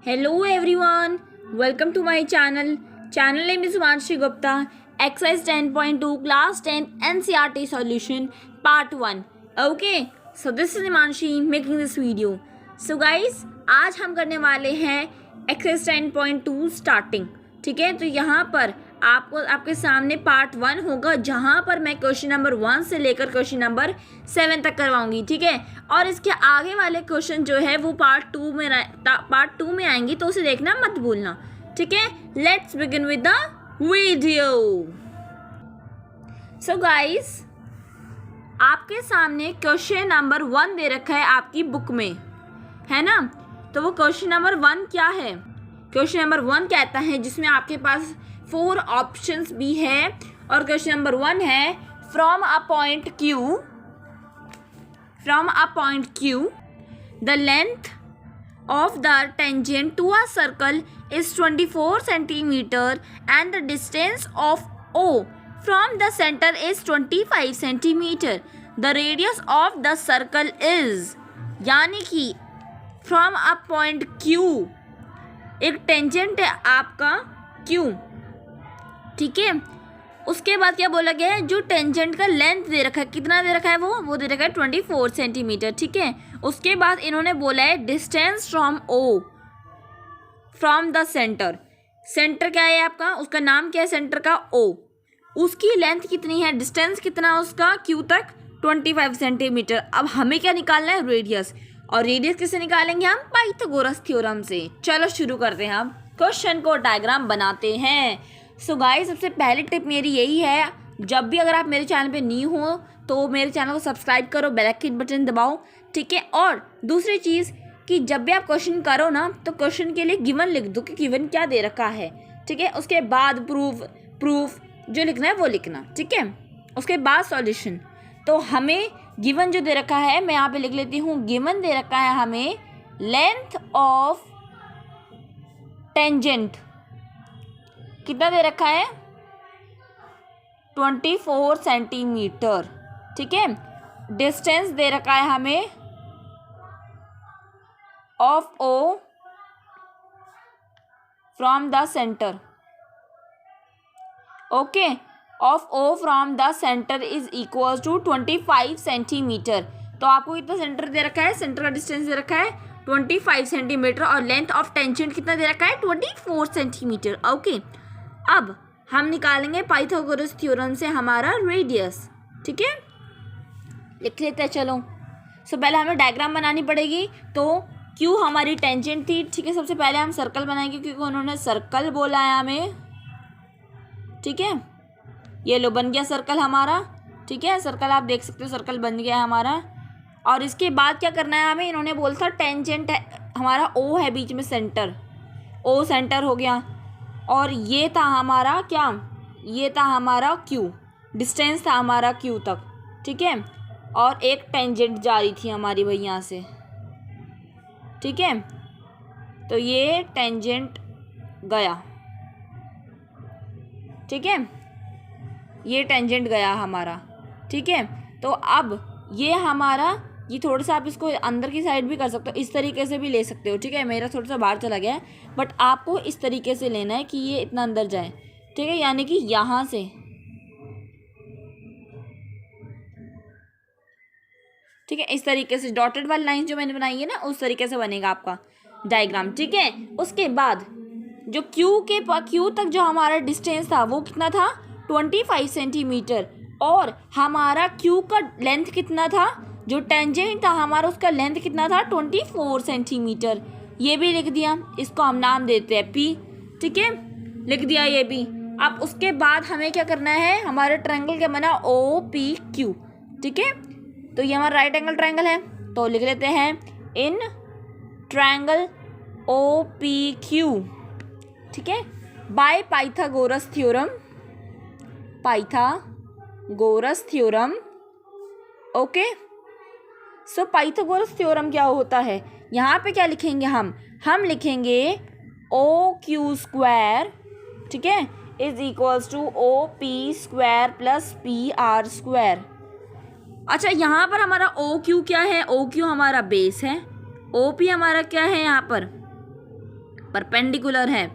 Hello everyone, welcome to my channel. Channel name is Himanshi Gupta. Exercise 10.2 Class 10 NCERT Solution Part 1. Okay, so this is Himanshi making this video. So guys, आज हम करने वाले हैं Exercise 10.2 Starting. ठीक है, तो यहाँ पर आपको आपके सामने पार्ट 1 होगा जहाँ पर मैं क्वेश्चन नंबर 1 से लेकर क्वेश्चन नंबर 7 तक करवाऊंगी. ठीक है, और इसके आगे वाले क्वेश्चन जो है वो पार्ट 2 में आएंगी, तो उसे देखना मत भूलना. ठीक है, let's begin with the video. So guys, आपके सामने क्वेश्चन नंबर 1 दे रखा है आपकी बुक में, है ना. तो वो क्वेश्चन नंबर 1 क्या है? क्वेश्चन नंबर 1 कहता है जिसमें आपके पास 4 ऑप्शंस भी है, और क्वेश्चन नंबर 1 है from a point Q the length of the tangent to a circle is 24 centimeter and the distance of O from the center is 25 centimeter. The radius of the circle is, यानी कि from a point Q, एक tangent है आपका Q. ठीक है, उसके बाद क्या बोला गया है? जो टेंजेंट का लेंथ दे रखा है, कितना दे रखा है? वो दे रखा है 24 सेंटीमीटर. ठीक है, उसके बाद इन्होंने बोला है distance from O, from the centre. Centre क्या है आपका? उसका नाम क्या है सेंटर का? O. उसकी लेंथ कितनी है? डिस्टेंस कितना है उसका Q तक? 25 सेंटीमीटर. अब हमें क्या निकालना है? रेडियस. और रेडियस किससे निकालेंगे हम? पाइथागोरस थ्योरम से. चलो शुरू करते हैं, हम क्वेश्चन को डायग्राम बनाते हैं. सो गाइस, सबसे पहली टिप मेरी यही है, जब भी अगर आप मेरे चैनल पे न्यू हो तो मेरे चैनल को सब्सक्राइब करो, बेल आइकन बटन दबाओ. ठीक है, और दूसरी चीज़ कि जब भी आप क्वेश्चन करो ना, तो क्वेश्चन के लिए गिवन लिख दो कि गिवन क्या दे रखा है. ठीक है, उसके बाद प्रूफ जो लिखना है वो लिखना. ठीक है, उसके बाद सॉल्यूशन. तो हमें गिवन जो दे रखा है, मैं यहाँ पे लिख लेती हूँ. गिवन दे रखा है हमें लेंथ ऑफ टेंजेंट, कितना दे रखा है? 24 सेंटीमीटर. ठीक है, डिस्टेंस दे रखा है हमें of O from the centre. Okay, of O from the centre is equal to 25 centimetre. तो आपको कितना सेंटर दे रखा है? सेंटर का डिस्टेंस दे रखा है 25 सेंटीमीटर, और लेंथ ऑफ टेंजेंट कितना दे रखा है? 24 सेंटीमीटर. ओके, अब हम निकालेंगे पाइथागोरस थ्योरम से हमारा रेडियस. ठीक है, लिख लेते हैं. चलो, सो पहले हमें डायग्राम बनानी पड़ेगी. तो Q हमारी टेंजेंट थी. ठीक है, सबसे पहले हम सर्कल बनाएंगे क्योंकि उन्होंने सर्कल बोला है हमें. ठीक है, ये लो बन गया सर्कल हमारा. ठीक है, सर्कल आप देख सकते हो, सर्कल बन गया है हमारा. और इसके बाद क्या करना है हमें? इन्होंने बोला था टेंजेंट है हमारा O है बीच में, सेंटर. O सेंटर हो गया, और ये था हमारा क्या? ये था हमारा Q, डिस्टेंस था हमारा Q तक. ठीक है, और एक टेंजेंट जा रही थी हमारी भाई यहाँ से. ठीक है, तो ये टेंजेंट गया. ठीक है, ये टेंजेंट गया हमारा. ठीक है, तो अब ये हमारा, ये थोड़ा सा आप इसको अंदर की साइड भी कर सकते हो, इस तरीके से भी ले सकते हो. ठीक है, मेरा थोड़ा सा बाहर चला गया है, बट आपको इस तरीके से लेना है कि ये इतना अंदर जाए. ठीक है, यानी कि यहाँ से. ठीक है, इस तरीके से डॉटेड वाली लाइन जो मैंने बनाई है ना, उस तरीके से बनेगा आपका डायग्राम. ठीक है, उसके बाद जो Q तक जो हमारा डिस्टेंस था वो कितना था? 25 सेंटीमीटर. और हमारा Q का लेंथ कितना था? जो टेंजेंट था हमारा, उसका लेंथ कितना था? 24 सेंटीमीटर. ये भी लिख दिया, इसको हम नाम देते हैं P. ठीक है, लिख दिया ये भी. अब उसके बाद हमें क्या करना है? हमारा ट्रायंगल क्या बना? OPQ. ठीक है, तो ये हमारा राइट एंगल ट्रायंगल है, तो लिख लेते हैं इन ट्रायंगल OPQ. ठीक है, बाय पाइथागोरस थ्योरम. ओके, सो पाइथागोरस थ्योरम क्या होता है? यहाँ पे क्या लिखेंगे हम लिखेंगे OQ स्क्वायर. ठीक है, is equals to OP square plus PR square. अच्छा, यहाँ पर हमारा OQ क्या है? OQ हमारा बेस है. OP हमारा क्या है? यहाँ पर परपेंडिकुलर है,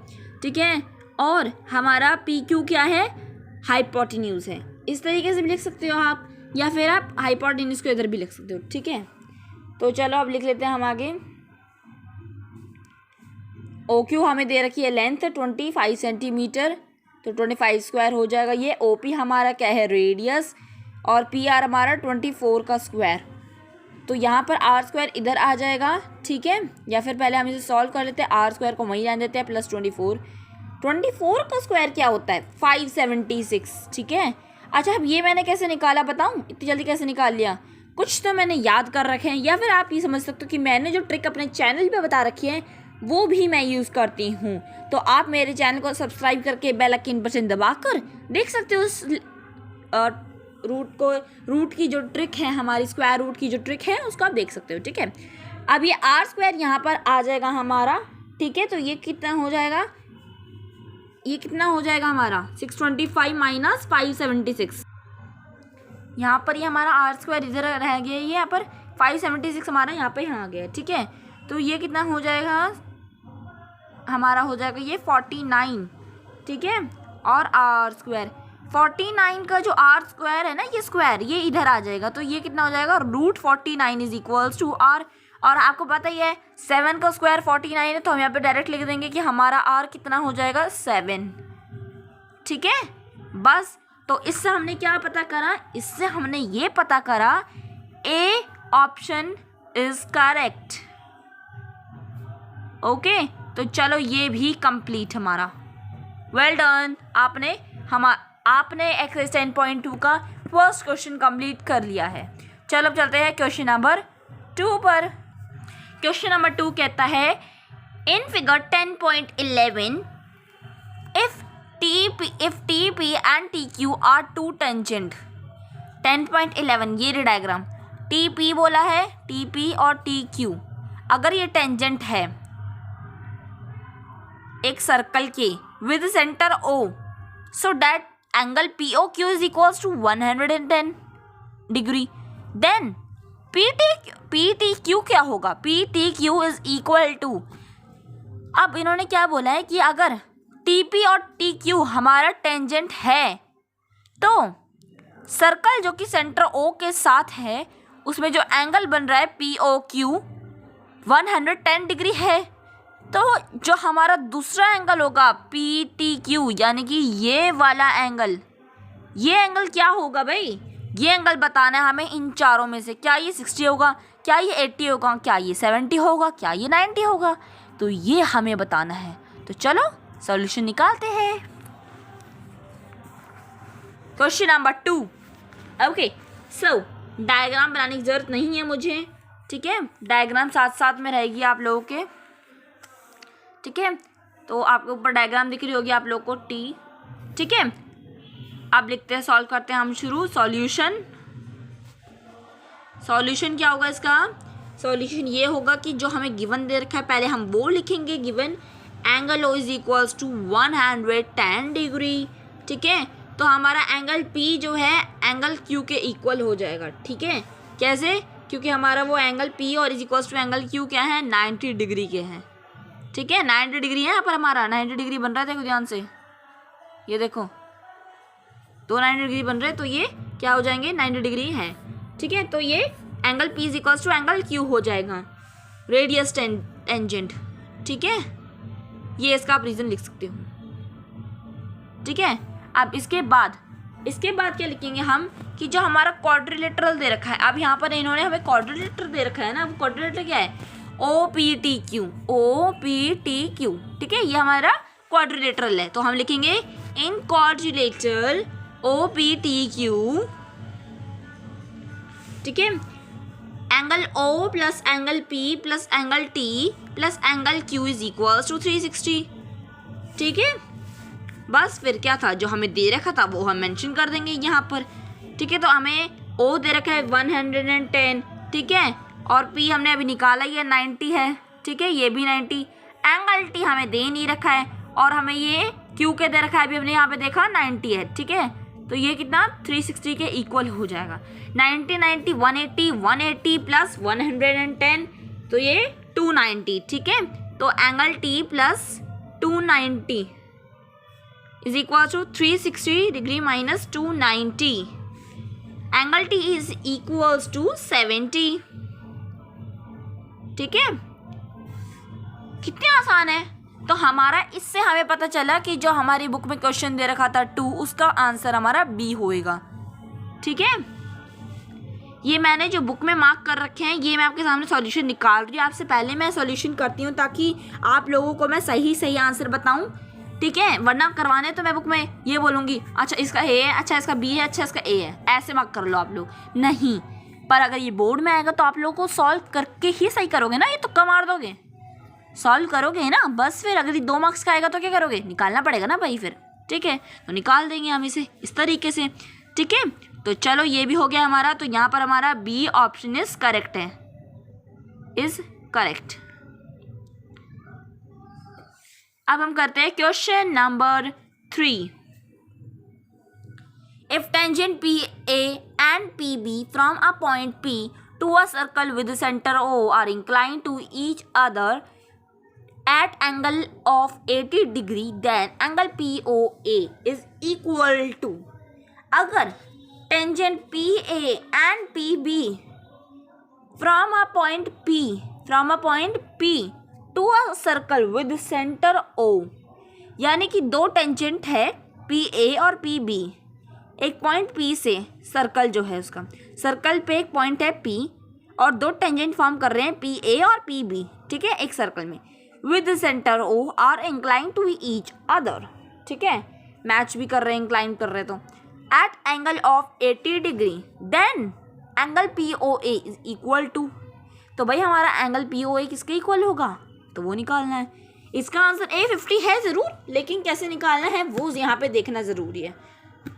ठीक है। और हमारा पी क्यू क्या है, हाइपोटेन्यूज है। इस तरीके से भी लिख सकते हो आप, या फिर आप हाइपोटेन्यूज को इधर भी लिख सकते हो, ठीक है। तो चलो अब लिख लेते हैं हम आगे। ओ क्यू हमें दे रखी है लेंथ 25 सेंटीमीटर, तो 25 स्क्वायर हो जाएगा ये। ओ पी हमारा क्या है, रेडियस, और पी आर हमारा 24 का स्क्वायर। तो यहाँ पर आर स्क्वायर इधर आ जाएगा, ठीक है। या फिर पहले हम इसे सॉल्व कर लेते हैं, आर स्क्वायर को वहीं जान देते हैं, प्लस 24 का स्क्वायर क्या होता है, 576, ठीक है। अच्छा अब ये मैंने कैसे निकाला बताऊँ, इतनी जल्दी कैसे निकाल लिया, कुछ तो मैंने याद कर रखे हैं, या फिर आप ये समझ सकते हो कि मैंने जो ट्रिक अपने चैनल पे बता रखी है वो भी मैं यूज़ करती हूँ। तो आप मेरे चैनल को सब्सक्राइब करके बेल आइकन बटन दबाकर देख सकते हो उस रूट की जो ट्रिक है, हमारी स्क्वायर रूट की जो ट्रिक है उसको आप देख सकते हो, ठीक है। अब ये आर स्क्वायर यहाँ पर आ जाएगा हमारा, ठीक है। तो ये कितना हो जाएगा, ये कितना हो जाएगा हमारा 625 माइनस 576। यहाँ पर ये हमारा आर स्क्वायर इधर रह गया, ये यहाँ पर 576 हमारा यहाँ पे यहाँ आ गया, ठीक है। तो ये कितना हो जाएगा हमारा, हो जाएगा ये 49, ठीक है। और आर स्क्वायर 49 का जो आर स्क्वायर है ना, ये स्क्वायर ये इधर आ जाएगा, तो ये कितना हो जाएगा, √49 इज इक्वल्स टू आर। और आपको पता ही है 7 का स्क्वायर 49 है, तो हम यहाँ पे डायरेक्ट लिख देंगे कि हमारा आर कितना हो जाएगा, 7, ठीक है। बस तो इससे हमने क्या पता करा, इससे हमने ये पता करा A option is correct. Okay तो चलो ये भी कंप्लीट हमारा, वेल डन। आपने एक्सरसाइज 10.2 का फर्स्ट क्वेश्चन कंप्लीट कर लिया है। चलो अब चलते हैं क्वेश्चन नंबर 2 पर। क्वेश्चन नंबर 2 कहता है in figure 10.11 if TP and TQ are two tangent। 10.11 ये डायग्राम, TP बोला है, TP और TQ अगर ये टेंजेंट है एक सर्कल के with centre O, so that angle POQ is equals to 110 degree, then PTQ क्या होगा, PTQ इज इक्वल टू, अब इन्होंने क्या बोला है कि अगर TP और TQ हमारा टेंजेंट है तो सर्कल जो कि सेंटर O के साथ है उसमें जो एंगल बन रहा है POQ 110 डिग्री है। तो जो हमारा दूसरा एंगल होगा PTQ यानी कि ये वाला एंगल, ये एंगल क्या होगा भाई, ये एंगल बताना है हमें इन चारों में से, क्या ये 60 होगा, क्या ये 80 होगा, क्या ये 70 होगा, क्या ये 90 होगा, तो ये हमें बताना है। तो चलो सॉल्यूशन निकालते हैं। Question number 2। Okay so diagram बनाने की जरूरत नहीं है मुझे, ठीक है, डायग्राम साथ साथ में रहेगी आप लोगों के, ठीक है। तो आपके ऊपर डायग्राम दिख रही होगी आप लोग को T, ठीक है। अब लिखते हैं, सॉल्व करते हैं हम शुरू। सॉल्यूशन क्या होगा इसका, सॉल्यूशन ये होगा कि जो हमें गिवन दे रखा है पहले हम वो लिखेंगे, given angle O is equals to 110 degree, ठीक है। तो हमारा एंगल P जो है एंगल Q के इक्वल हो जाएगा, ठीक है। कैसे, क्योंकि हमारा वो एंगल P और is equals to angle Q क्या है, 90 डिग्री के हैं, ठीक है। 90 डिग्री है यहाँ पर हमारा, 90 डिग्री बन रहा है, देखो ध्यान से, ये देखो तो 90 डिग्री बन रहे हैं, तो ये क्या हो जाएंगे, 90 डिग्री है, ठीक है। तो ये angle P is equals to angle Q हो जाएगा, रेडियस टेंजेंट, ठीक है। ये इसका आप रीजन लिख सकते हो, ठीक है। अब इसके बाद क्या लिखेंगे हम कि जो हमारा क्वाड्रिलेटरल दे रखा है, अब यहाँ पर इन्होंने हमें क्वाड्रिलेटर दे रखा है ना, वो क्वाड्रिलेटर क्या है, OPTQ, ठीक है, ये हमारा क्वाड्रिलेटरल है। तो हम लिखेंगे इन क्वाड्रिलेटरल OPTQ, ठीक है, angle O plus angle P plus angle T plus angle Q is equals to 360, ठीक है। बस फिर क्या था, जो हमें दे रखा था वो हम मेंशन कर देंगे यहाँ पर, ठीक है। तो हमें O दे रखा है 110, ठीक है, और P हमने अभी निकाला ही है 90 है, ठीक है, ये भी 90, एंगल T हमें दे नहीं रखा है और हमें ये Q के दे रखा है, अभी हमने यहाँ पे देखा 90 है, ठीक है। तो ये कितना 360 के इक्वल हो जाएगा, 90 90 180 180 प्लस 110, तो ये 290, ठीक है। तो angle T plus 290 is equal to 360 degree minus 290. Angle T is equals to 70. ठीक है, कितने आसान है. तो हमारा इससे हमें पता चला कि जो हमारी बुक में क्वेश्चन दे रखा था 2, उसका आंसर हमारा बी होएगा. ठीक है, ये मैंने जो बुक में मार्क कर रखे हैं ये मैं आपके सामने सॉल्यूशन निकाल रही हूँ. आपसे पहले मैं सॉल्यूशन करती हूँ ताकि आप लोगों को मैं सही आंसर बताऊँ. ठीक है, वरना करवाने तो मैं बुक में ये बोलूँगी अच्छा इसका ए है, अच्छा इसका बी है, अच्छा इसका ए है, ऐसे मार्क कर लो आप लोग. नहीं, पर अगर ये बोर्ड में आएगा तो आप लोगों को सॉल्व करके ही सही करोगे ना. ये तुक्का मार दोगे, सॉल्व करोगे ना बस. फिर अगर ये 2 मार्क्स का आएगा तो क्या करोगे, निकालना पड़ेगा ना भाई फिर. ठीक है, तो निकाल देंगे हम इसे इस तरीके से. ठीक है, तो चलो ये भी हो गया हमारा. तो यहाँ पर हमारा बी ऑप्शन इज करेक्ट है, इज करेक्ट. अब हम करते हैं question number 3. If tangent PA and PB from a point P to a circle with the center O are inclined to each other at angle of 80 degree, then angle POA is equal to. अगर tangent PA and PB from a point P to a circle with center O, यानी कि 2 tangent है PA और PB. एक point P से circle जो है उसका, सर्कल पे एक पॉइंट है P और 2 टेंजेंट फॉर्म कर रहे हैं PA और PB. ठीक है, एक सर्कल में with centre O are incline to each other. ठीक है, मैच भी कर रहे हैं, इंक्लाइन कर रहे हैं. तो at angle of 80 degree then angle POA is equal to. तो भाई हमारा एंगल POA किसके इक्वल होगा, तो वो निकालना है. इसका आंसर A50 है ज़रूर, लेकिन कैसे निकालना है वो यहाँ पे देखना ज़रूरी है.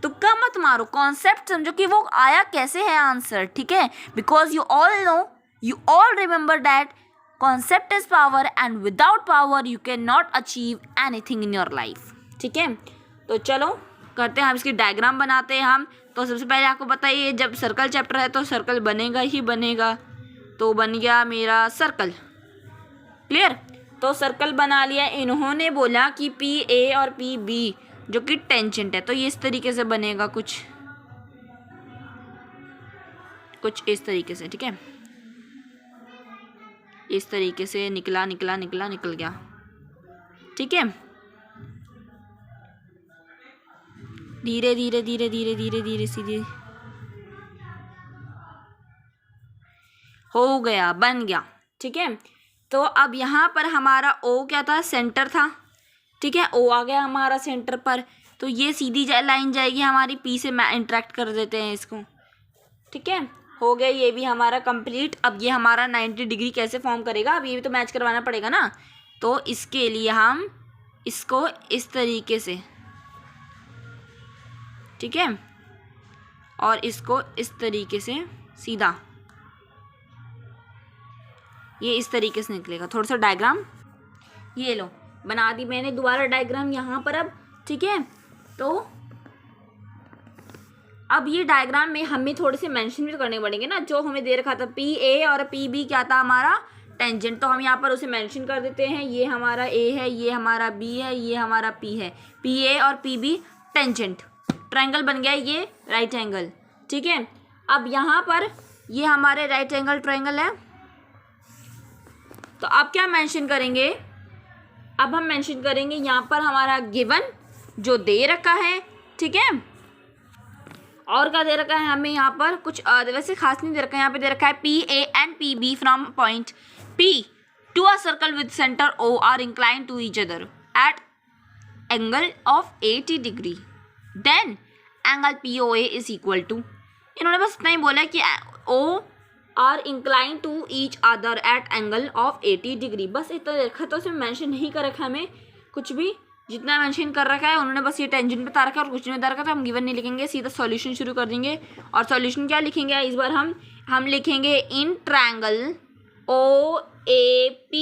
तुक्का मत मारो, कॉन्सेप्ट समझो कि वो आया कैसे है आंसर. ठीक है, because you all know, you all remember that concept is power and without power you can not achieve anything in your life. ठीक है, तो चलो करते हैं हम इसकी डायग्राम बनाते हैं हम. तो सबसे पहले आपको बताइए, जब सर्कल चैप्टर है तो सर्कल बनेगा ही बनेगा. तो बन गया मेरा सर्कल. क्लियर, तो सर्कल बना लिया. इन्होंने बोला कि PA और PB जो कि टेंजेंट है, तो ये इस तरीके से बनेगा कुछ इस तरीके से. ठीक है, इस तरीके से निकल गया. ठीक है, धीरे सीधे हो गया, बन गया. ठीक है, तो अब यहाँ पर हमारा O क्या था, सेंटर था. ठीक है, O आ गया हमारा सेंटर पर. तो ये सीधी लाइन जाएगी हमारी P से इंटरेक्ट कर देते हैं इसको. ठीक है, हो गया ये भी हमारा कंप्लीट. अब ये हमारा 90 डिग्री कैसे फॉर्म करेगा, अब ये भी तो मैच करवाना पड़ेगा ना. तो इसके लिए हम इसको इस तरीके से, ठीक है, और इसको इस तरीके से सीधा, ये इस तरीके से निकलेगा. थोड़ा सा डायग्राम ये लो बना दी मैंने दोबारा डायग्राम यहाँ पर अब. ठीक है, तो अब ये डायग्राम में हमें थोड़े से मेंशन भी करने पड़ेंगे ना. जो हमें दे रखा था PA और PB क्या था हमारा टेंजेंट, तो हम यहाँ पर उसे मेंशन कर देते हैं. ये हमारा A है, ये हमारा B है, ये हमारा P है. PA और PB टेंजेंट, ट्रायंगल बन गया ये राइट एंगल. ठीक है, अब यहाँ पर ये हमारे राइट एंगल ट्रायंगल है. तो अब क्या मेंशन करेंगे, अब हम मेंशन करेंगे यहाँ पर हमारा गिवन जो दे रखा है. ठीक है, और क्या दे रखा है हमें यहाँ पर, कुछ वैसे खास नहीं दे रखा है. यहाँ पे दे रखा है PA and PB from point P to a circle with centre O are incline to each other at angle of 80 degree, then angle POA is equal to. इन्होंने बस इतना ही बोला कि O are incline to each other at angle of 80 degree. बस इतना देखा, तो उसमें मेंशन नहीं कर रखा हमें कुछ भी. जितना मेंशन कर रखा है उन्होंने बस ये टेंजेंट बता रखा है और कुछ नहीं बता रखा. तो हम गिवन नहीं लिखेंगे, सीधा सॉल्यूशन शुरू कर देंगे. और सॉल्यूशन क्या लिखेंगे इस बार हम लिखेंगे in triangle OAP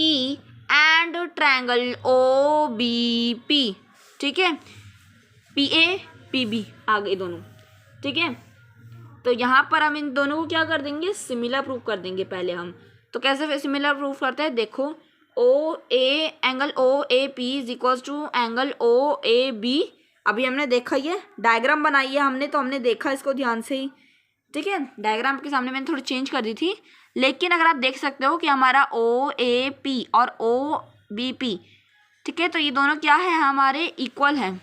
and triangle OBP. ठीक है, PA PB आ गए दोनों. ठीक है, तो यहाँ पर हम इन दोनों को क्या कर देंगे, सिमिलर प्रूफ कर देंगे पहले हम. तो कैसे सिमिलर प्रूफ करते हैं, देखो O A angle O A P is equals to angle O A B. अभी हमने देखा ये डायग्राम बनाई है हमने, तो हमने देखा इसको ध्यान से ही, ठीक है। डायग्राम के सामने मैंने थोड़ी चेंज कर दी थी, लेकिन अगर आप देख सकते हो कि हमारा ओ ए पी और ओ बी पी, ठीक है, तो ये दोनों क्या है हमारे इक्वल हैं।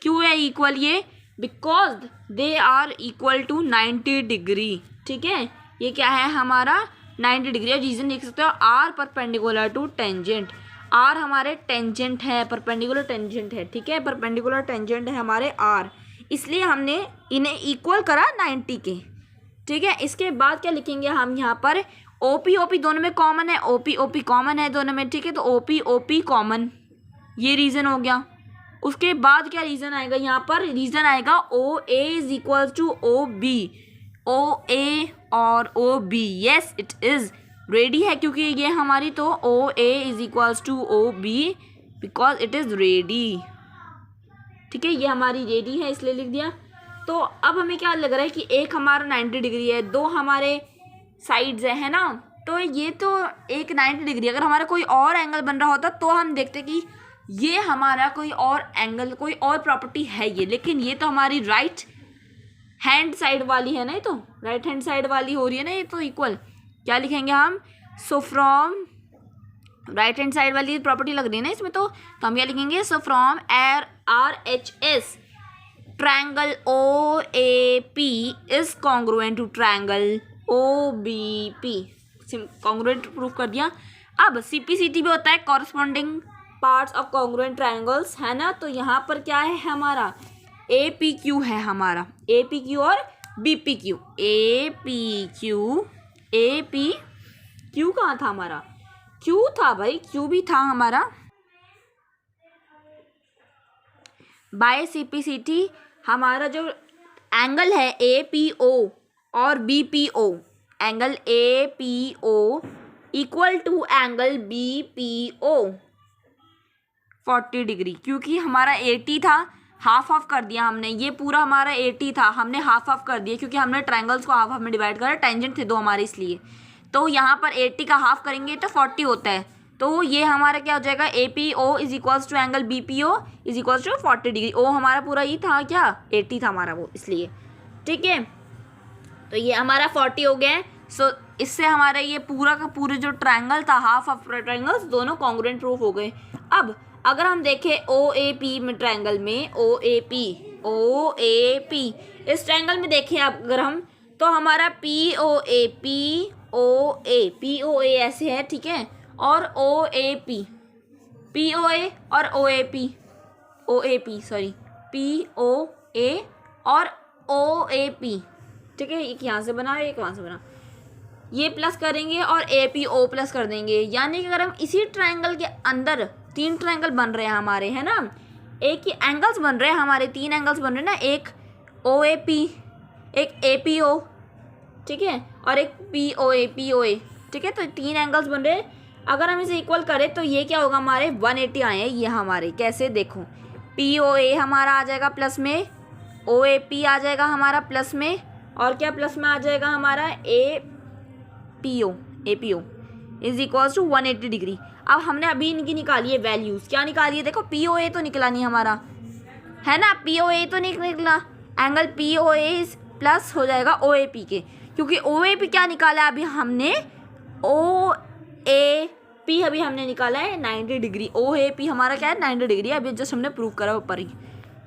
क्यों है इक्वल ये? Because they are equal to 90 degree, ठीक है। ये क्या है हमारा 90 डिग्री। और रीजन देख सकते हो are perpendicular to tangent, are हमारे टेंजेंट है, परपेंडिकुलर टेंजेंट है, ठीक है, परपेंडिकुलर टेंजेंट है हमारे आर, इसलिए हमने इन्हें इक्वल करा 90 के, ठीक है। इसके बाद क्या लिखेंगे हम यहाँ पर, ओपी ओपी दोनों में कॉमन है, ओपी ओपी कॉमन है दोनों में, ठीक है, तो ओपी ओपी कॉमन, ये रीजन हो गया। उसके बाद क्या रीजन आएगा यहाँ पर, रीजन आएगा O A is equal to O B, O A और O B, yes it is radii है, क्योंकि ये हमारी तो O A is equals to O B because it is radii, ठीक है, ये हमारी रेडी है इसलिए लिख दिया। तो अब हमें क्या लग रहा है कि एक हमारा 90 डिग्री है, दो हमारे साइड्स है ना, तो ये तो एक 90 डिग्री, अगर हमारा कोई और एंगल बन रहा होता तो हम देखते कि ये हमारा कोई और एंगल, कोई और प्रॉपर्टी है ये, लेकिन ये तो हमारी राइट हैंड साइड वाली है ना, ये तो राइट हैंड साइड वाली हो रही है ना, ये तो इक्वल। क्या लिखेंगे हम, so from right hand side वाली प्रॉपर्टी लग रही है ना इसमें, तो हम क्या लिखेंगे, so from R H S triangle O A P is congruent to triangle O B P, congruent proof कर दिया। अब सीपीसीटी भी होता है corresponding parts of congruent triangles, है ना, तो यहाँ पर क्या है हमारा ए पी क्यू है हमारा, ए पी क्यू और B P Q, A P Q कहाँ था हमारा, क्यू था भाई, क्यू भी था हमारा। बाय सीपीसीटी हमारा जो एंगल है ए पी ओ और B P O, angle A P O equal to angle B P O 40 डिग्री, क्योंकि हमारा 80 था, हाफ ऑफ कर दिया हमने, ये पूरा हमारा 80 था, हमने हाफ ऑफ कर दिया क्योंकि हमने ट्रायंगल्स को हाफ हाफ में डिवाइड करा, टेंजेंट थे दो हमारे इसलिए, तो यहाँ पर 80 का हाफ करेंगे तो 40 होता है, तो ये हमारा क्या हो जाएगा, A P O is equals to angle B P O is equals to 40 degree. ओ हमारा पूरा ये था क्या 80 था हमारा वो, इसलिए, ठीक है, तो ये हमारा 40 हो गया है। सो इससे हमारा ये पूरा का पूरा जो ट्रायंगल था, हाफ ऑफ ट्रायंगल्स दोनों कॉन्ग्रुएंट प्रूफ हो गए। अब अगर हम देखें ओ ए पी में, ट्रायंगल में ओ ए पी इस ट्रायंगल में देखें अगर हम, तो हमारा पी ओ ए ऐसे है, ठीक है, और ओ ए पी और O A P sorry P O A और ओ ए पी, ठीक है, एक यहाँ से बना एक वहाँ से बना, ये प्लस करेंगे और ए पी ओ प्लस कर देंगे, यानी कि अगर हम इसी ट्रायंगल के अंदर 3 ट्रायंगल बन रहे हैं हमारे, है ना, एक ही एंगल्स बन रहे हैं हमारे, 3 एंगल्स बन रहे हैं ना, एक ओ ए पी, एक ए पी ओ, ठीक है, और एक पी ओ ए, ठीक है, तो 3 एंगल्स बन रहे हैं। अगर हम इसे इक्वल करें तो ये क्या होगा, हमारे 180 आए हैं ये हमारे, कैसे देखो, पी ओ ए हमारा आ जाएगा प्लस में, ओ ए पी आ जाएगा हमारा प्लस में, और क्या प्लस में आ जाएगा हमारा A P O is equals to 180 degree. अब हमने अभी इनकी निकाली है वैल्यूज़, क्या निकाली है, देखो पी ओ ए तो निकला नहीं हमारा, है ना, पी ओ ए तो नहीं निकला, angle P O A plus हो जाएगा ओ ए पी के, क्योंकि ओ ए पी क्या निकाला है अभी हमने, ओ ए पी अभी हमने निकाला है 90 डिग्री, ओ ए पी हमारा क्या है 90 डिग्री है, अभी जस्ट हमने प्रूव करा ऊपर ही,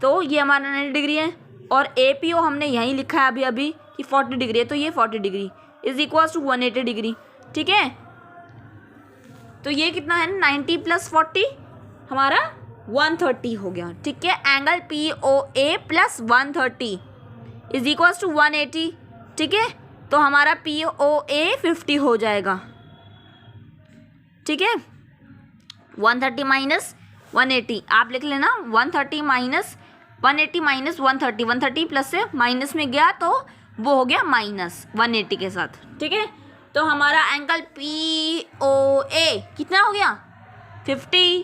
तो ये हमारा 90 डिग्री है, और ए पी ओ हमने यहीं लिखा है अभी कि 40 डिग्री है, तो ये 40 degree is equals to 180 degree, ठीक है, तो ये कितना है 90 प्लस 40 हमारा 130 हो गया, ठीक है, angle P O A plus 130 is equals to 180, ठीक है, तो हमारा पी ओ ए 50 हो जाएगा, ठीक है, 130 माइनस 180 आप लिख लेना, 130 माइनस 180 माइनस 130, 130 प्लस से माइनस में गया तो वो हो गया माइनस 180 के साथ, ठीक है, तो हमारा एंगल पी ओ ए कितना हो गया 50।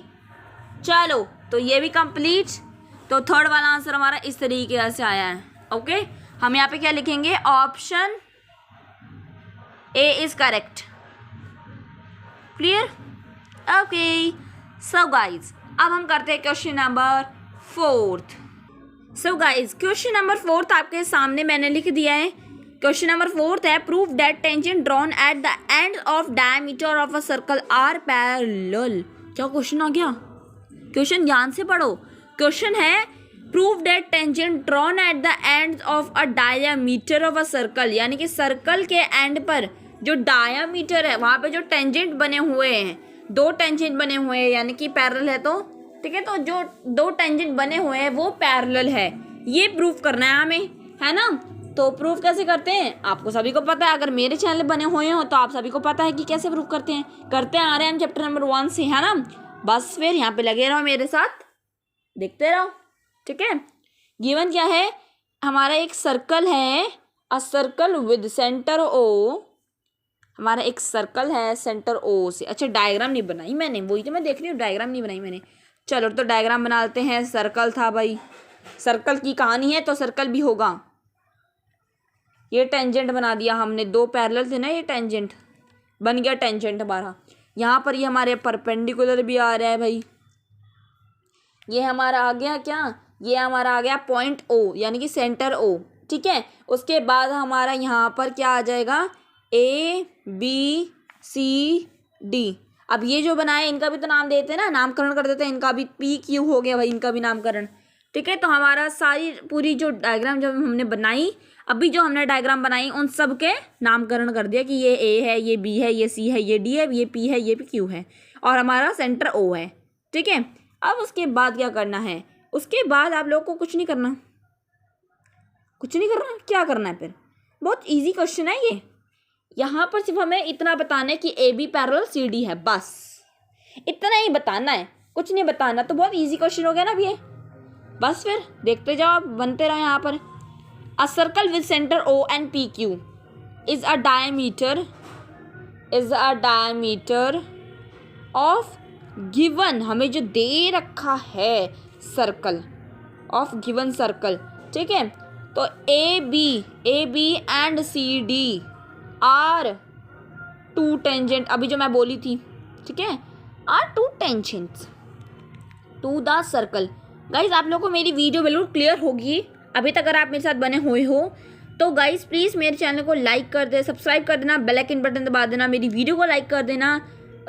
चलो तो ये भी कंप्लीट, तो थर्ड वाला आंसर हमारा इस तरीके से आया है, ओके। हम यहाँ पे क्या लिखेंगे, option A is correct, clear. Okay so guys अब हम करते हैं question number 4। So guys question number 4 आपके सामने मैंने लिख दिया है। क्वेश्चन नंबर 4 है prove that tangent drawn at the end of diameter of a circle are parallel. क्या क्वेश्चन आ गया? क्वेश्चन ध्यान से पढ़ो। क्वेश्चन है prove that tangent drawn at the end of a diameter of a circle, यानी कि सर्कल के एंड पर जो डायमीटर है वहाँ पे जो टेंजेंट बने हुए हैं, 2 टेंजेंट बने हुए हैं, यानी कि पैरेलल है तो ठीक है। तो जो 2 टेंजेंट बने हुए हैं वो पैरेलल है, ये प्रूफ करना है हमें, है ना। तो प्रूफ कैसे करते हैं आपको सभी को पता है। अगर मेरे चैनल बने हुए हो तो आप सभी को पता है कि कैसे प्रूफ करते हैं आ रहे हैं हम चैप्टर नंबर 1 से, है ना। बस फिर यहाँ पे लगे रहो मेरे साथ, देखते रहो, ठीक है। गिवन क्या है हमारा, एक सर्कल है, a circle with centre O. हमारा एक सर्कल है सेंटर ओ से। अच्छा डायग्राम नहीं बनाई मैंने, वही तो मैं देख रही हूँ, डायग्राम नहीं बनाई मैंने। चलो तो डायग्राम बना लेते हैं। सर्कल था भाई, सर्कल की कहानी है तो सर्कल भी होगा। ये टेंजेंट बना दिया हमने, 2 पैरेलल थे ना, ये टेंजेंट बन गया टेंजेंट हमारा। यहाँ पर ये हमारे परपेंडिकुलर भी आ रहा है भाई। ये हमारा आ गया क्या, ये हमारा आ गया पॉइंट ओ, यानी कि सेंटर ओ, ठीक है। उसके बाद हमारा यहाँ पर क्या आ जाएगा, ए बी सी डी। अब ये जो बनाए इनका भी तो नाम देते हैं ना, नामकरण कर देते हैं इनका भी। पी क्यू हो गया भाई इनका भी नामकरण, ठीक है। तो हमारा सारी पूरी जो डायग्राम जब हमने बनाई, अभी जो हमने डायग्राम बनाई उन सब के नामकरण कर दिया कि ये ए है, ये बी है, ये सी है, ये डी है, ये पी है, ये भी क्यू है, और हमारा सेंटर ओ है, ठीक है। अब उसके बाद क्या करना है, उसके बाद आप लोग को कुछ नहीं करना, कुछ नहीं करना। क्या करना है फिर, बहुत ईजी क्वेश्चन है ये। यहाँ पर सिर्फ हमें इतना बताना है कि A B parallel C D है, बस इतना ही बताना है, कुछ नहीं बताना। तो बहुत ईजी क्वेश्चन हो गया ना अब ये। बस फिर देखते जाओ, आप बनते रहो। यहाँ पर a circle with centre O and P Q is a diameter of given, हमें जो दे रखा है सर्कल, ऑफ गिवन सर्कल, ठीक है। तो A B and C D are 2 tangent, अभी जो मैं बोली थी, ठीक है, are 2 tangents to the circle. Guys आप लोगों को मेरी वीडियो बिल्कुल क्लियर होगी। अभी तक अगर आप मेरे साथ बने हुए हो तो गाइज प्लीज़ मेरे चैनल को लाइक कर दे, सब्सक्राइब कर देना, बेल आइकन बटन दबा देना, मेरी वीडियो को लाइक कर देना,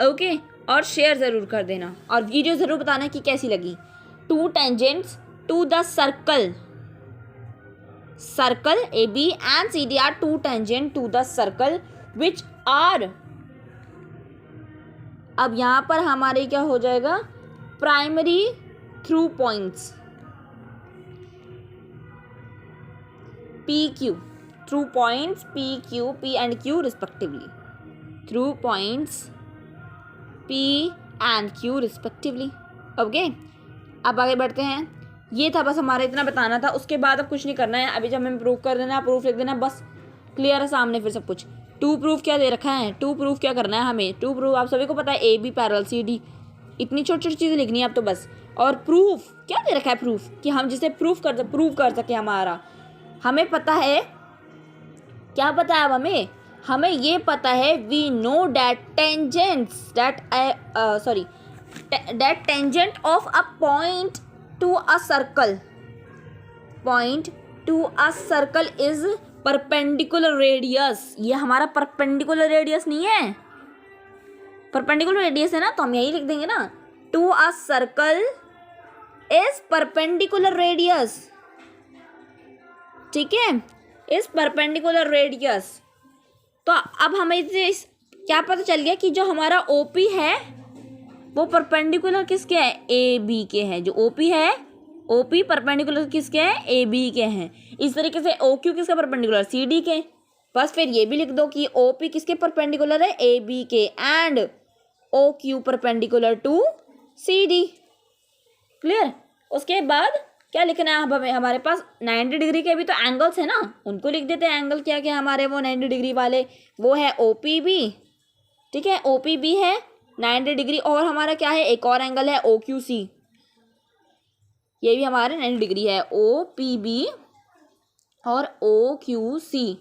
ओके, और शेयर ज़रूर कर देना, और वीडियो ज़रूर बताना कि कैसी लगी। 2 tangents to the circle A B and C D are 2 tangent to the circle which are. अब यहाँ पर हमारे क्या हो जाएगा, primary through points P Q, through points P Q, P and Q respectively, through points P and Q respectively, okay. अब आगे बढ़ते हैं। ये था बस हमारा इतना बताना था, उसके बाद अब कुछ नहीं करना है। अभी जब हमें प्रूफ कर देना, प्रूफ लिख देना, बस क्लियर है सामने फिर सब कुछ। 2 प्रूफ क्या दे रखा है, 2 प्रूफ क्या करना है हमें, 2 प्रूफ आप सभी को पता है, A B parallel C D, इतनी छोटी छोटी चीज़ें लिखनी है अब तो बस। और प्रूफ क्या दे रखा है, प्रूफ कि हम जिसे प्रूफ कर सके हमारा, हमें पता है, क्या पता है अब हमें ये पता है, we know that tangents that tangent of a point to a circle is perpendicular radius. ये हमारा परपेंडिकुलर रेडियस नहीं है, परपेंडिकुलर रेडियस है ना, तो हम यही लिख देंगे ना, to a circle is perpendicular radius, ठीक है, इज परपेंडिकुलर रेडियस। तो अब हमें इससे क्या पता चल गया कि जो हमारा ओपी है वो परपेंडिकुलर किसके है, ए बी के हैं। जो ओपी है, ओपी परपेंडिकुलर किसके हैं, ए बी के हैं। इस तरीके से ओ क्यू किसका परपेंडिकुलर, सी डी के। बस फिर ये भी लिख दो कि ओ पी किसके परपेंडिकुलर है, ए बी के, and O Q perpendicular to C D. Clear. उसके बाद क्या लिखना है, अब हमारे पास 90 डिग्री के भी तो एंगल्स है ना, उनको लिख देते हैं। एंगल क्या क्या हमारे वो 90 डिग्री वाले, वो है ओ पी बी, ठीक है, ओ पी बी है 90 डिग्री, और हमारा क्या है, एक और एंगल है ओ क्यू सी, ये भी हमारे 90 डिग्री है, ओ पी बी और O Q C,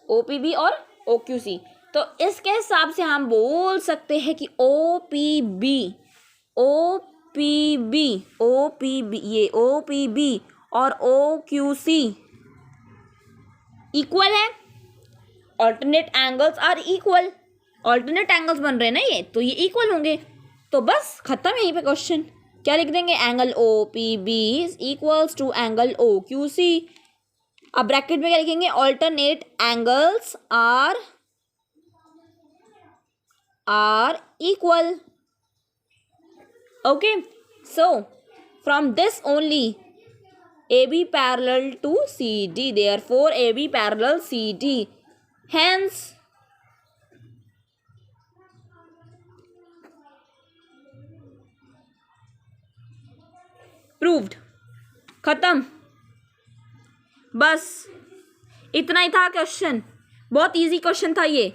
O P B और ओ क्यू सी। तो इसके हिसाब से हम बोल सकते हैं कि OPB ये OPB और OQC इक्वल है। Alternate angles are equal, alternate angles बन रहे हैं ना ये, तो ये इक्वल होंगे। तो बस खत्म यहीं पे क्वेश्चन। क्या लिख देंगे, angle OPB is equals to angle OQC। अब ब्रैकेट में क्या लिखेंगे, alternate angles are equal. Okay, so from this only AB parallel to CD, therefore AB parallel CD, hence proved। खत्म, बस इतना ही था क्वेश्चन। बहुत इजी क्वेश्चन था ये।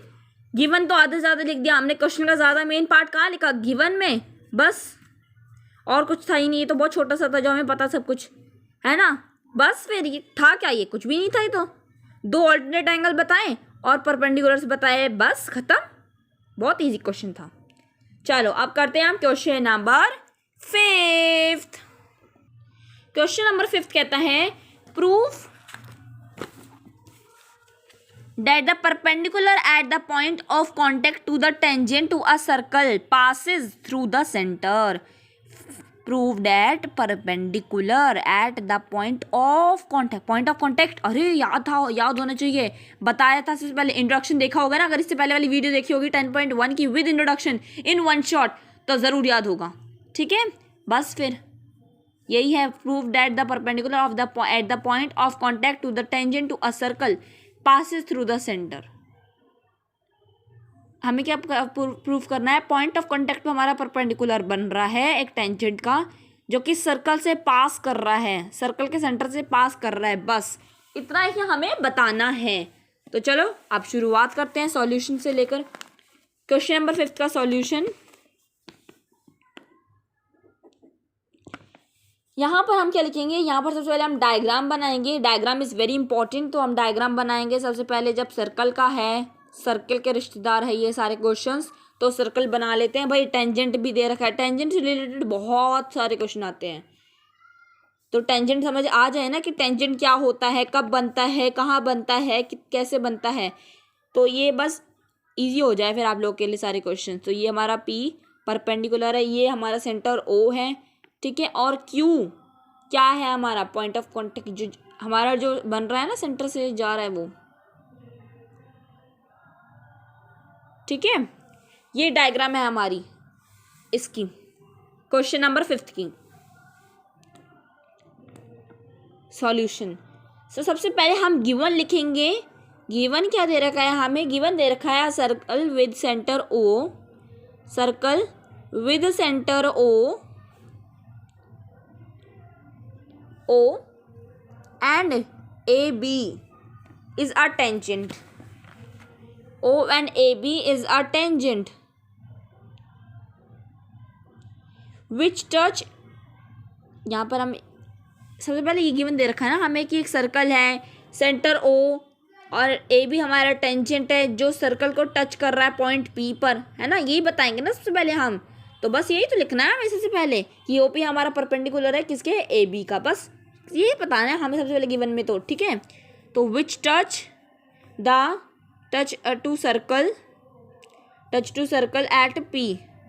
गिवन तो आधे से ज़्यादा लिख दिया हमने, क्वेश्चन का ज़्यादा मेन पार्ट कहाँ लिखा, गिवन में, बस और कुछ था ही नहीं। ये तो बहुत छोटा सा था जो हमें पता सब कुछ है ना। बस फिर ये था क्या, ये कुछ भी नहीं था। ये तो दो ऑल्टरनेट एंगल बताएं और परपेंडिकुलर्स बताए, बस खत्म। बहुत इजी क्वेश्चन था। चलो अब करते हैं हम क्वेश्चन नंबर 5। क्वेश्चन नंबर 5 कहता है, proof that the perpendicular at the point of contact to the tangent to a circle passes through the center। Prove that perpendicular at the point of contact, अरे याद होना चाहिए, बताया था सबसे पहले, इंट्रोडक्शन देखा होगा ना। अगर इससे पहले वाली वीडियो देखी होगी 10.1 की with introduction in one shot, तो ज़रूर याद होगा। ठीक है, बस फिर यही है, prove that the perpendicular of the at the point of contact to the tangent to a circle passes through the centre. हमें क्या प्रूफ करना है, पॉइंट ऑफ कॉन्टैक्ट पे हमारा परपेंडिकुलर बन रहा है एक टेंजेंट का, जो कि सर्कल से पास कर रहा है, सर्कल के सेंटर से पास कर रहा है। बस इतना ही हमें बताना है। तो चलो अब शुरुआत करते हैं सॉल्यूशन से लेकर। क्वेश्चन नंबर 5 का सॉल्यूशन, यहाँ पर हम क्या लिखेंगे, यहाँ पर सबसे पहले हम डायग्राम बनाएंगे। Diagram is very important. तो हम डायग्राम बनाएंगे सबसे पहले। जब सर्कल का है, सर्कल के रिश्तेदार है ये सारे क्वेश्चंस, तो सर्कल बना लेते हैं। भाई टेंजेंट भी दे रखा है, टेंजेंट से रिलेटेड बहुत सारे क्वेश्चन आते हैं। तो टेंजेंट समझ आ जाए ना कि टेंजेंट क्या होता है, कब बनता है, कहाँ बनता है, कैसे बनता है, तो ये बस ईजी हो जाए फिर आप लोग के लिए सारे क्वेश्चन। तो ये हमारा P परपेंडिकुलर है, ये हमारा सेंटर O है, ठीक है। और Q क्या है, हमारा पॉइंट ऑफ कॉन्टेक्ट, जो हमारा जो बन रहा है ना, सेंटर से जा रहा है वो, ठीक है। ये डायग्राम है हमारी इसकी, क्वेश्चन नंबर 5 की सॉल्यूशन। तो सबसे पहले हम गिवन लिखेंगे। गिवन क्या दे रखा है हमें, गिवन दे रखा है circle with centre O, circle with centre O and AB is a tangent. O and AB is a tangent which touch, यहाँ पर हम सबसे पहले ये गिवन दे रखा है ना हमें कि एक सर्कल है, सेंटर O और AB हमारा टेंजेंट है जो सर्कल को टच कर रहा है पॉइंट P पर, है ना। यही बताएंगे ना सबसे पहले हम, तो बस यही तो लिखना है हमें सबसे पहले कि OP हमारा परपेंडिकुलर है किसके, AB का। बस ये बताना है हमें सबसे पहले गिवन में, तो ठीक है। तो which touch to circle at P,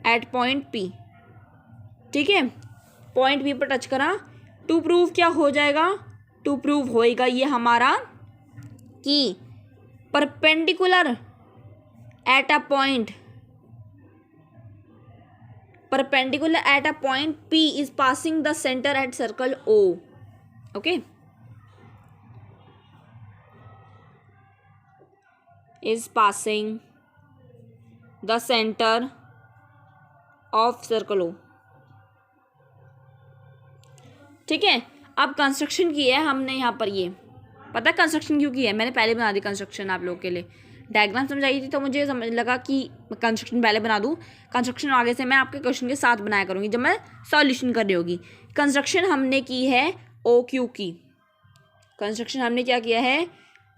at point P, ठीक है। पॉइंट P पर टच करा। टू प्रूव क्या हो जाएगा, टू प्रूव होएगा ये हमारा कि perpendicular at a point P is passing the center at circle O, okay, is passing the center of circle O, ठीक है। अब कंस्ट्रक्शन की है हमने यहाँ पर, ये पता है कंस्ट्रक्शन क्यों की है, मैंने पहले बना दी कंस्ट्रक्शन आप लोगों के लिए। डायग्राम समझाई थी तो मुझे समझ लगा कि कंस्ट्रक्शन पहले बना दूँ, कंस्ट्रक्शन आगे से मैं आपके क्वेश्चन के साथ बनाया करूँगी जब मैं सॉल्यूशन कर रही होगी। कंस्ट्रक्शन हमने की है OQ की, कंस्ट्रक्शन हमने क्या किया है,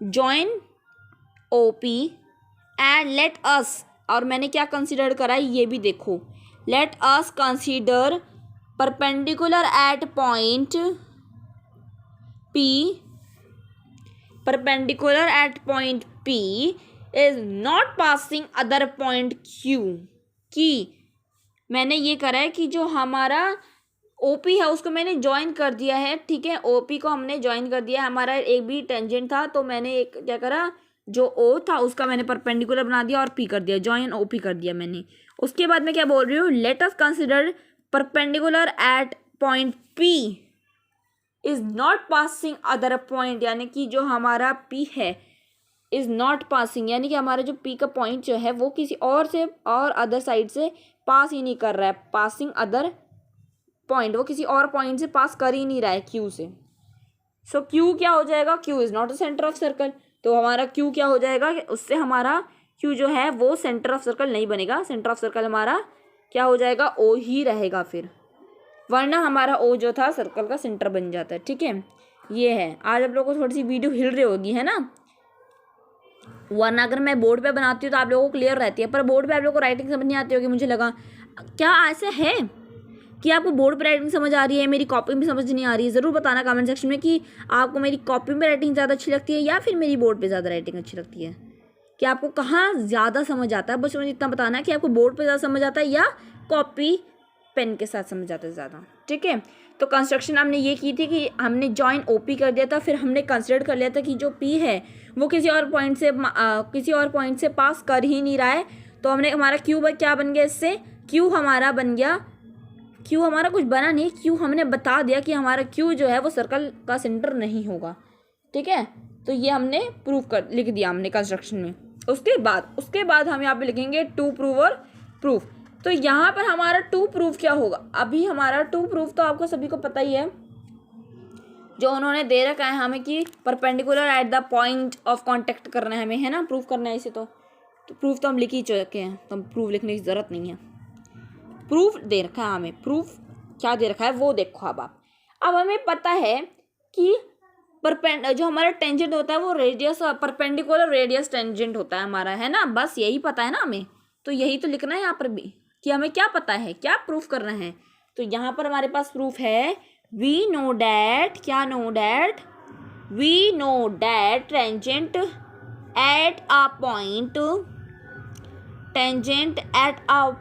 join OP and let us, और मैंने क्या कंसिडर करा है ये भी देखो, let us consider perpendicular eight point P, perpendicular at point P is not passing other point Q, कि मैंने ये करा है कि जो हमारा OP है उसको मैंने ज्वाइन कर दिया है, ठीक है, OP को हमने ज्वाइन कर दिया, हमारा एक भी टेंजेंट था तो मैंने एक क्या करा, जो O था उसका मैंने परपेंडिकुलर बना दिया और P कर दिया, ज्वाइन OP कर दिया मैंने। उसके बाद मैं क्या बोल रही हूँ, let us consider perpendicular eight point P is not passing other point, यानी कि जो हमारा P है इज़ नॉट पासिंग, यानी कि हमारा जो P का पॉइंट जो है वो किसी और से और अदर साइड से पास ही नहीं कर रहा है, पासिंग अदर पॉइंट, वो किसी और पॉइंट से पास कर ही नहीं रहा है Q से। सो Q क्या हो जाएगा, Q is not a centre of circle, तो हमारा Q क्या हो जाएगा, उससे हमारा Q जो है वो सेंटर ऑफ सर्कल नहीं बनेगा, सेंटर ऑफ सर्कल हमारा क्या हो जाएगा, O ही रहेगा फिर, वरना हमारा O जो था सर्कल का सेंटर बन जाता है, ठीक है। ये है, आज आप लोगों को थोड़ी सी वीडियो हिल रही होगी, है ना, वरना अगर मैं बोर्ड पे बनाती हूँ तो आप लोगों को क्लियर रहती है, पर बोर्ड पे आप लोगों को राइटिंग समझ नहीं आती होगी, मुझे लगा क्या ऐसा है कि आपको बोर्ड पे राइटिंग समझ आ रही है, मेरी कॉपी में समझ नहीं आ रही है। ज़रूर बताना कमेंट सेक्शन में कि आपको मेरी कॉपी में राइटिंग ज़्यादा अच्छी लगती है या फिर मेरी बोर्ड पे ज़्यादा राइटिंग अच्छी लगती है, कि आपको कहाँ ज़्यादा समझ आता है। बस मुझे इतना बताना है कि आपको बोर्ड पे ज़्यादा समझ आता है या कॉपी पेन के साथ समझ आता है ज़्यादा, ठीक है। तो कंस्ट्रक्शन हमने ये की थी कि हमने जॉइन OP कर दिया था, फिर हमने कंसिडर कर लिया था कि जो P है वो किसी और पॉइंट से पास कर ही नहीं रहा है, तो हमने हमारा Q क्या बन गया, इससे Q हमारा बन गया, Q हमारा कुछ बना नहीं, Q हमने बता दिया कि हमारा Q जो है वो सर्कल का सेंटर नहीं होगा, ठीक है। तो ये हमने लिख दिया हमने कंस्ट्रक्शन में। उसके बाद हम यहाँ पे लिखेंगे टू प्रूव और प्रूफ। तो यहाँ पर हमारा टू प्रूफ क्या होगा, अभी हमारा टू प्रूफ तो आपको सभी को पता ही है, जो उन्होंने दे रखा है हमें कि perpendicular eight the point of contact करना है हमें, है ना, प्रूफ करना है इसे। तो प्रूफ तो हम लिख ही चुके हैं, तो प्रूफ लिखने की ज़रूरत नहीं है। प्रूफ दे रखा है हमें, प्रूफ क्या दे रखा है वो देखो। अब हमें पता है कि जो हमारा टेंजेंट होता है वो रेडियस, परपेंडिकुलर रेडियस टेंजेंट होता है हमारा, है ना, बस यही पता है ना हमें, तो यही तो लिखना है यहाँ पर भी कि हमें क्या पता है, क्या प्रूफ करना है। तो यहाँ पर हमारे पास प्रूफ है, we know that tangent at a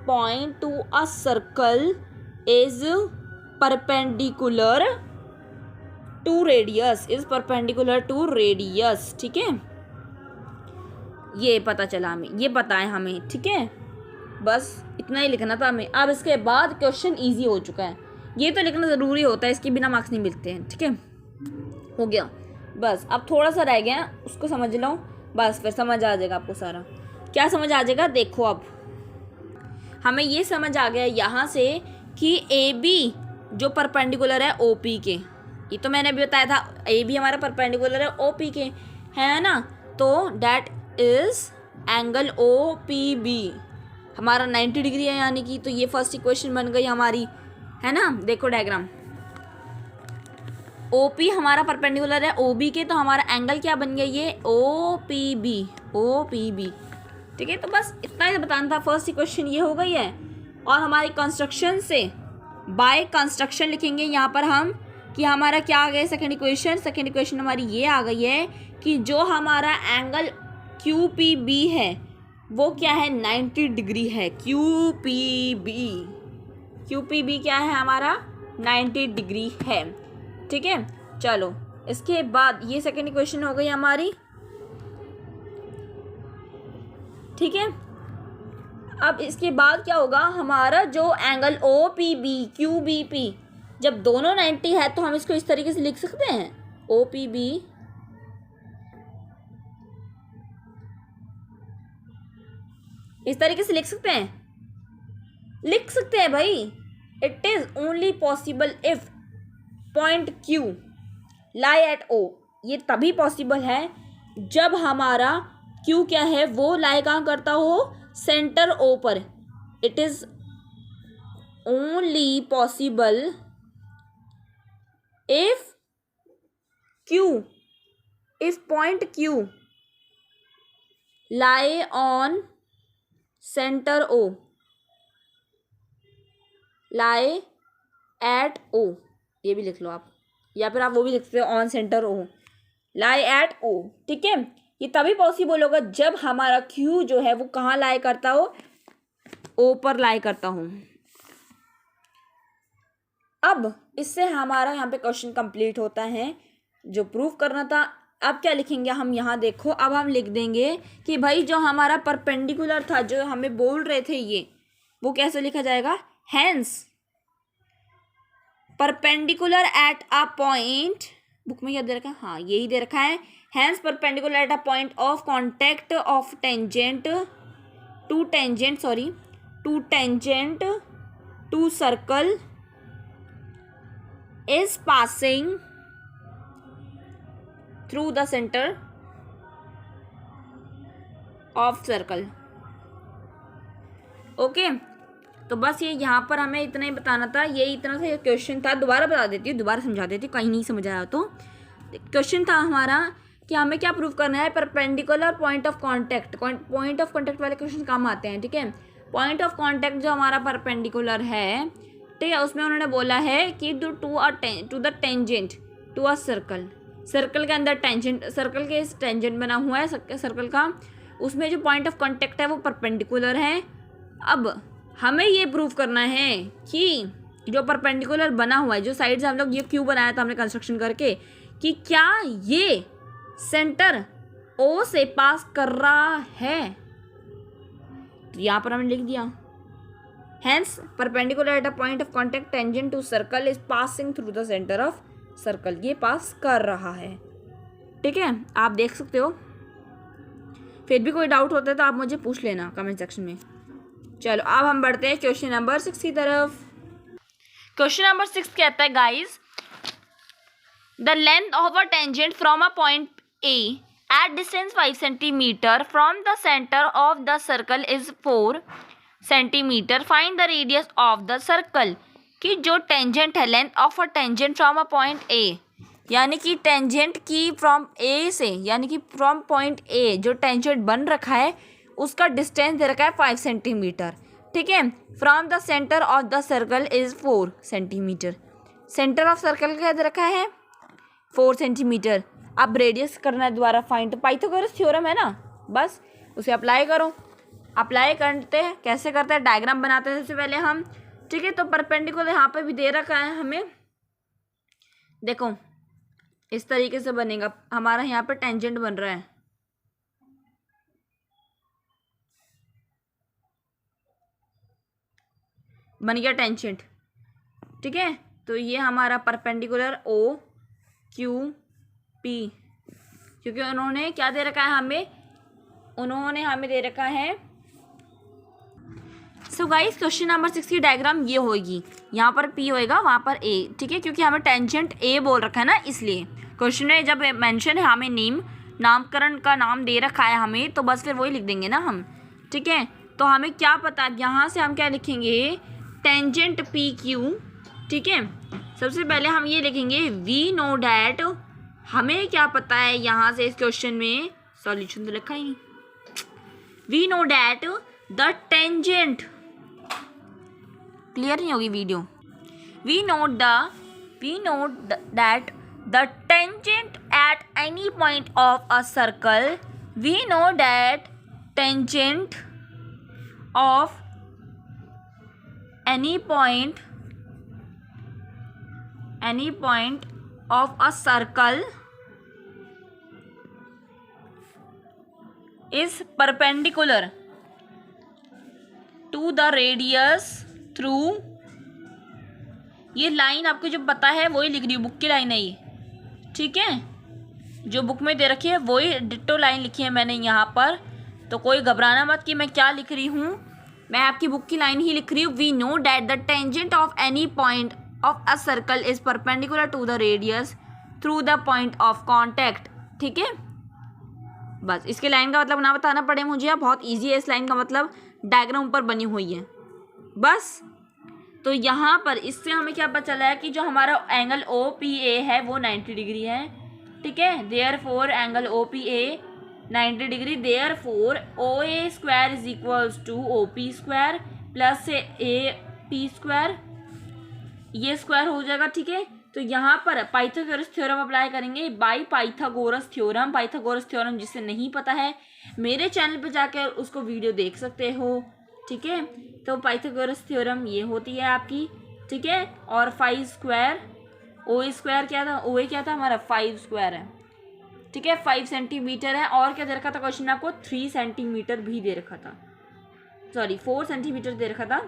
point to a circle is perpendicular to radius, ठीक है। ये पता चला हमें, ये पता है हमें, ठीक है, बस इतना ही लिखना था हमें। अब इसके बाद क्वेश्चन इजी हो चुका है, ये तो लिखना ज़रूरी होता है, इसके बिना मार्क्स नहीं मिलते हैं, ठीक है। हो गया, बस अब थोड़ा सा रह गया, उसको समझ लो, बस फिर समझ आ जाएगा आपको सारा। क्या समझ आ जाएगा, देखो अब हमें ये समझ आ गया यहाँ से कि AB जो परपेंडिकुलर है OP के, ये तो मैंने भी बताया था, AB हमारा परपेंडिकुलर है OP के, है ना, तो डैट इज एंगल OPB हमारा 90 डिग्री है, यानी कि, तो ये फर्स्ट इक्वेशन बन गई हमारी, है ना। देखो डायग्राम, OP हमारा परपेंडिकुलर है OB के, तो हमारा एंगल क्या बन गया, ये OPB, ठीक है। तो बस इतना ही बताना था, फर्स्ट इक्वेशन ये हो गई है। और हमारी कंस्ट्रक्शन से बाय कंस्ट्रक्शन लिखेंगे यहाँ पर हम कि हमारा क्या आ गया, सेकंड इक्वेशन हमारी ये आ गई है कि जो हमारा एंगल QPB है वो क्या है, 90 डिग्री है। QPB क्या है हमारा, 90 डिग्री है, ठीक है। चलो इसके बाद ये सेकंड इक्वेशन हो गई हमारी, ठीक है। अब इसके बाद क्या होगा, हमारा जो एंगल OPB QBP, जब दोनों 90 है तो हम इसको इस तरीके से लिख सकते हैं, OPB इस तरीके से लिख सकते हैं भाई। It is only possible if point Q lie at O, ये तभी पॉसिबल है जब हमारा Q क्या है वो लाई कहाँ करता हो, सेंटर O पर। It is only possible if point Q lie on center O, lie at O, ये भी लिख लो आप, या फिर आप वो भी लिख सकते हो on centre O, lie at O। ठीक है, ये तभी पॉसिबल होगा जब हमारा Q जो है वो कहाँ लाई करता हो, O पर लाई करता हूँ। अब इससे हमारा यहाँ पे क्वेश्चन कंप्लीट होता है जो प्रूव करना था। अब क्या लिखेंगे हम, यहाँ देखो, अब हम लिख देंगे कि भाई जो हमारा परपेंडिकुलर था, जो हमें बोल रहे थे ये, वो कैसे लिखा जाएगा, hence perpendicular at a point, book में क्या दे रखा है, हाँ यही दे रखा है, hence perpendicular at a point of contact of tangent to circle is passing through the center of circle। Okay, तो बस ये यहाँ पर हमें इतना ही बताना था, ये इतना सा क्वेश्चन था। दोबारा बता देती हूँ, दोबारा समझा देती हूँ, कहीं नहीं समझ आया तो। क्वेश्चन था हमारा कि हमें क्या प्रूव करना है, perpendicular point of contact. Point of contact वाले क्वेश्चन काम आते हैं। ठीक है, पॉइंट ऑफ कॉन्टैक्ट जो हमारा परपेंडिकुलर है, ठीक है, उसमें उन्होंने बोला है कि to the tangent to a circle के अंदर टेंजेंट, सर्कल के टेंजेंट बना हुआ है सर्कल का, उसमें जो पॉइंट ऑफ कॉन्टैक्ट है वो परपेंडिकुलर है। अब हमें ये प्रूव करना है कि जो परपेंडिकुलर बना हुआ है, जो साइड से हम लोग ये क्यू बनाया था हमने कंस्ट्रक्शन करके, कि क्या ये सेंटर ओ से पास कर रहा है। तो यहाँ पर हमने लिख दिया, hence perpendicular at a point of contact tangent to circle is passing through the center of circle, ये पास कर रहा है। ठीक है, आप देख सकते हो। फिर भी कोई डाउट होता है तो आप मुझे पूछ लेना कमेंट सेक्शन में। चलो अब हम बढ़ते हैं क्वेश्चन नंबर 6 की तरफ। क्वेश्चन नंबर 6 कहता है guys, the length of a tangent from a point A at distance 5 centimetre from the centre of the circle is 4 centimetre, find the radius of the circle. कि जो tangent है, length of a tangent from a point A, यानी कि tangent की from ए से, यानी कि from point A जो टेंजेंट बन रखा है उसका डिस्टेंस दे रखा है 5 सेंटीमीटर। ठीक है, from the centre of the circle is 4 centimetre, centre of circle क्या दे रखा है 4 सेंटीमीटर। अब रेडियस करना है द्वारा फाइंड, तो पाइथागोरस थ्योरम है ना, बस उसे अप्लाई करो। अप्लाई करते हैं, कैसे करते हैं, डायग्राम बनाते हैं सबसे पहले हम। ठीक है, तो परपेंडिकुलर यहाँ पे भी दे रखा है हमें, देखो इस तरीके से बनेगा हमारा, यहाँ पे टेंजेंट बन रहा है, बन गया टेंजेंट। ठीक है, तो ये हमारा परपेंडिकुलर ओ क्यू पी, क्योंकि उन्होंने क्या दे रखा है हमें, उन्होंने हमें दे रखा है। सो गाइस क्वेश्चन नंबर 6 की डायग्राम ये होगी, यहाँ पर P होएगा, वहाँ पर A। ठीक है, क्योंकि हमें टेंजेंट A बोल रखा है ना, इसलिए क्वेश्चन में जब मेंशन है हमें नामकरण का नाम दे रखा है हमें, तो बस फिर वही लिख देंगे ना हम। ठीक है, तो हमें क्या पता, यहाँ से हम क्या लिखेंगे, टेंजेंट PQ। ठीक है, सबसे पहले हम ये लिखेंगे वी नो डैट, हमें क्या पता है यहाँ से, इस क्वेश्चन में सॉल्यूशन तो लिखा ही नहीं, we know that the tangent, clear नहीं होगी video, we know that the tangent at any point of a circle, we know that tangent of any point of a circle is perpendicular to the radius through, ये line आपको जो पता है वही लिख रही हूँ, बुक की लाइन है ये। ठीक है, जो बुक में दे रखी है वही डिट्टो लाइन लिखी है मैंने यहाँ पर, तो कोई घबराना मत कि मैं क्या लिख रही हूँ, मैं आपकी बुक की लाइन ही लिख रही हूँ। We know that the tangent of any point of a circle is perpendicular to the radius through the point of contact. ठीक है, बस इसके लाइन का मतलब ना बताना पड़े मुझे, बहुत ईजी है, इस लाइन का मतलब डायग्राम ऊपर बनी हुई है बस। तो यहाँ पर इससे हमें क्या पता चला है कि जो हमारा एंगल OPA है वो 90 डिग्री है। ठीक है, therefore angle OPA 90 degree. Therefore O A square is equals to O P square plus A P square, ये स्क्वायर हो जाएगा, ठीक है। तो यहाँ पर पाइथागोरस थ्योरम अप्लाई करेंगे by Pythagoras theorem. Pythagoras theorem जिसे नहीं पता है मेरे चैनल पर जाकर उसको वीडियो देख सकते हो, ठीक है। तो पाइथागोरस थ्योरम ये होती है आपकी, ठीक है। और 5 स्क्वायर ओ स्क्वायर क्या था, ओ ए क्या था हमारा 5 स्क्वायर है, ठीक है। 5 सेंटीमीटर है। और क्या दे रखा था क्वेश्चन में आपको, 3 सेंटीमीटर भी दे रखा था, सॉरी 4 सेंटीमीटर दे रखा था,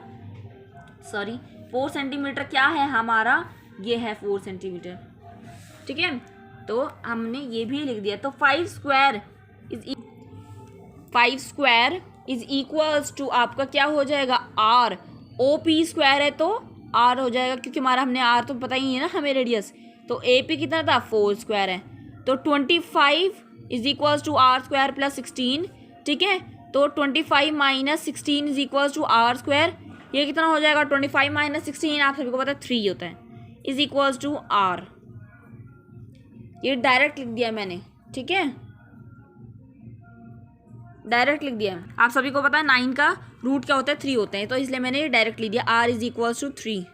सॉरी 4 सेंटीमीटर क्या है हमारा, ये है 4 सेंटीमीटर, ठीक है। तो हमने ये भी लिख दिया। तो 5 स्क्वायर इज इक्वल्स टू आपका क्या हो जाएगा, आर। ओ पी स्क्वायर है तो आर हो जाएगा, क्योंकि हमारा हमने आर तो पता ही है ना हमें रेडियस। तो ए पी कितना था, 4 स्क्वायर है। तो 25 is equals to R square plus 16, ठीक है। तो 25 minus 16 is equals to R square, ये कितना हो जाएगा, 25 माइनस 16 आप सभी को पता है 3 होता है, इज इक्वल्स टू आर। ये डायरेक्ट लिख दिया मैंने, ठीक है, डायरेक्ट लिख दिया। आप सभी को पता है 9 का रूट क्या होता है, 3 होते हैं, तो इसलिए मैंने ये डायरेक्ट लिख दिया, आर इज इक्वल्स टू 3।